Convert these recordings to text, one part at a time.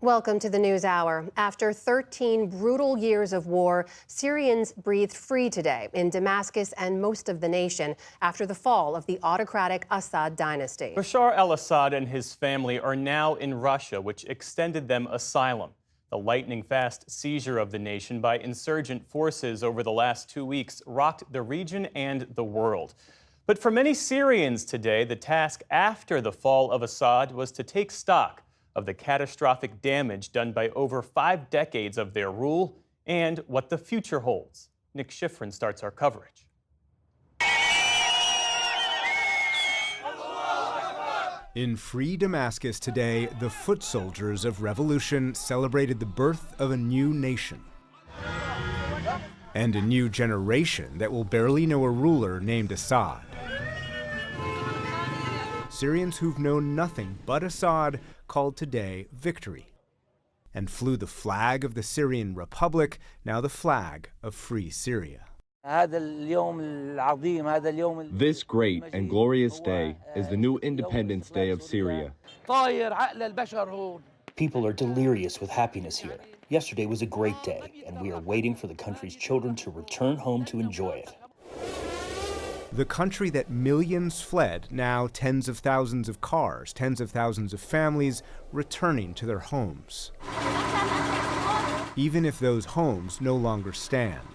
Welcome to the News Hour. After 13 brutal years of war, Syrians breathed free today in Damascus and most of the nation after the fall of the autocratic Assad dynasty. Bashar al-Assad and his family are now in Russia, which extended them asylum. The lightning-fast seizure of the nation by insurgent forces over the last 2 weeks rocked the region and the world. But for many Syrians today, the task after the fall of Assad was to take stock of the catastrophic damage done by over 5 decades of their rule and what the future holds. Nick Schifrin starts our coverage. In free Damascus today, the foot soldiers of revolution celebrated the birth of a new nation and a new generation that will barely know a ruler named Assad. Syrians who've known nothing but Assad called today victory and flew the flag of the Syrian Republic, now the flag of free Syria. This great and glorious day is the new Independence Day of Syria. People are delirious with happiness here. Yesterday was a great day, and we are waiting for the country's children to return home to enjoy it. The country that millions fled, now tens of thousands of cars, tens of thousands of families returning to their homes. Even if those homes no longer stand.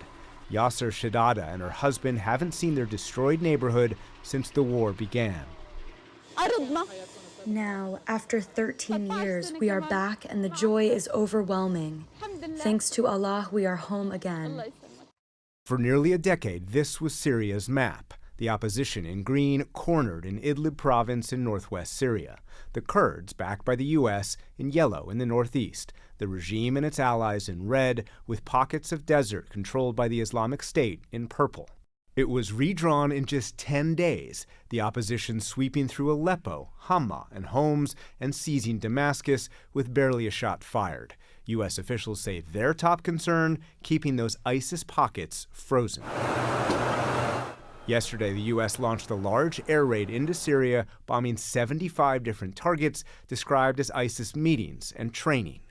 Yasser Shadada and her husband haven't seen their destroyed neighborhood since the war began. Now, after 13 years, we are back and the joy is overwhelming. Thanks to Allah, we are home again. For nearly a decade, this was Syria's map. The opposition in green cornered in Idlib province in northwest Syria. The Kurds, backed by the U.S., in yellow in the northeast. The regime and its allies in red, with pockets of desert controlled by the Islamic State in purple. It was redrawn in just 10 days, the opposition sweeping through Aleppo, Hama, and Homs, and seizing Damascus with barely a shot fired. U.S. officials say their top concern, keeping those ISIS pockets frozen. Yesterday, the U.S. launched a large air raid into Syria, bombing 75 different targets described as ISIS meetings and training.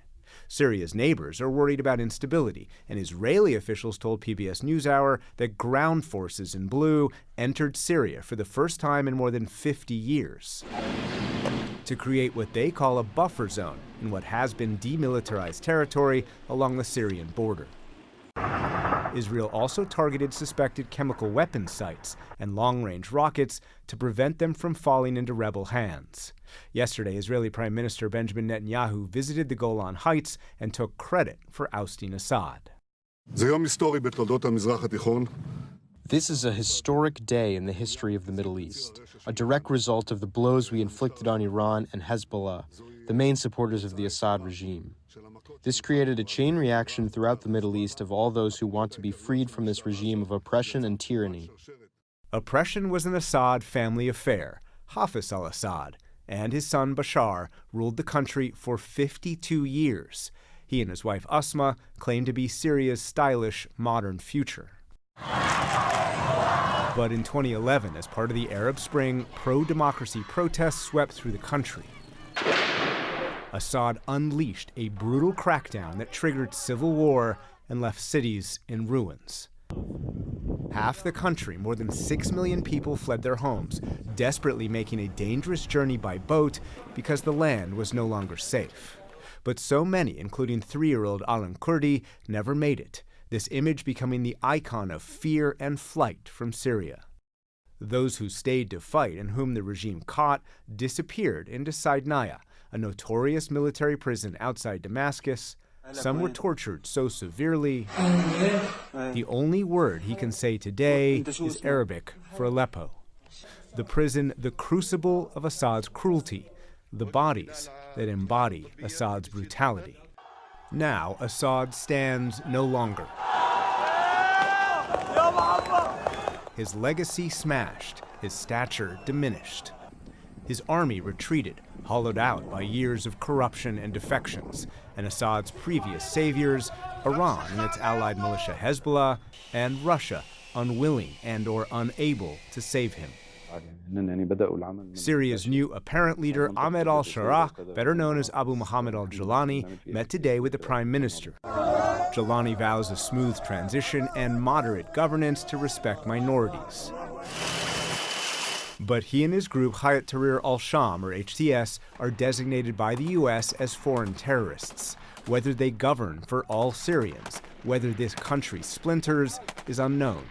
Syria's neighbors are worried about instability, and Israeli officials told PBS NewsHour that ground forces in blue entered Syria for the first time in more than 50 years to create what they call a buffer zone in what has been demilitarized territory along the Syrian border. Israel also targeted suspected chemical weapons sites and long-range rockets to prevent them from falling into rebel hands. Yesterday, Israeli Prime Minister Benjamin Netanyahu visited the Golan Heights and took credit for ousting Assad. This is a historic day in the history of the Middle East, a direct result of the blows we inflicted on Iran and Hezbollah, the main supporters of the Assad regime. This created a chain reaction throughout the Middle East of all those who want to be freed from this regime of oppression and tyranny. Oppression was an Assad family affair. Hafez al-Assad and his son Bashar ruled the country for 52 years. He and his wife Asma claimed to be Syria's stylish, modern future. But in 2011, as part of the Arab Spring, pro-democracy protests swept through the country. Assad unleashed a brutal crackdown that triggered civil war and left cities in ruins. Half the country, more than 6 million people, fled their homes, desperately making a dangerous journey by boat because the land was no longer safe. But so many, including 3-year-old Alan Kurdi, never made it, this image becoming the icon of fear and flight from Syria. Those who stayed to fight and whom the regime caught disappeared into Saidnaya, a notorious military prison outside Damascus. Some were tortured so severely, the only word he can say today is Arabic for Aleppo. The prison, the crucible of Assad's cruelty, the bodies that embody Assad's brutality. Now Assad stands no longer. His legacy smashed, his stature diminished. His army retreated, hollowed out by years of corruption and defections, and Assad's previous saviors, Iran and its allied militia Hezbollah, and Russia, unwilling and or unable to save him. Syria's new apparent leader, Ahmed al-Sharaa, better known as Abu Muhammad al-Julani, met today with the prime minister. Julani vows a smooth transition and moderate governance to respect minorities. But he and his group, Hayat Tahrir al-Sham, or HTS, are designated by the U.S. as foreign terrorists. Whether they govern for all Syrians, whether this country splinters, is unknown.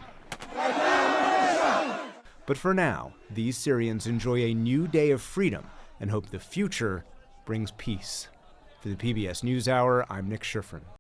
But for now, these Syrians enjoy a new day of freedom and hope the future brings peace. For the PBS NewsHour, I'm Nick Schifrin.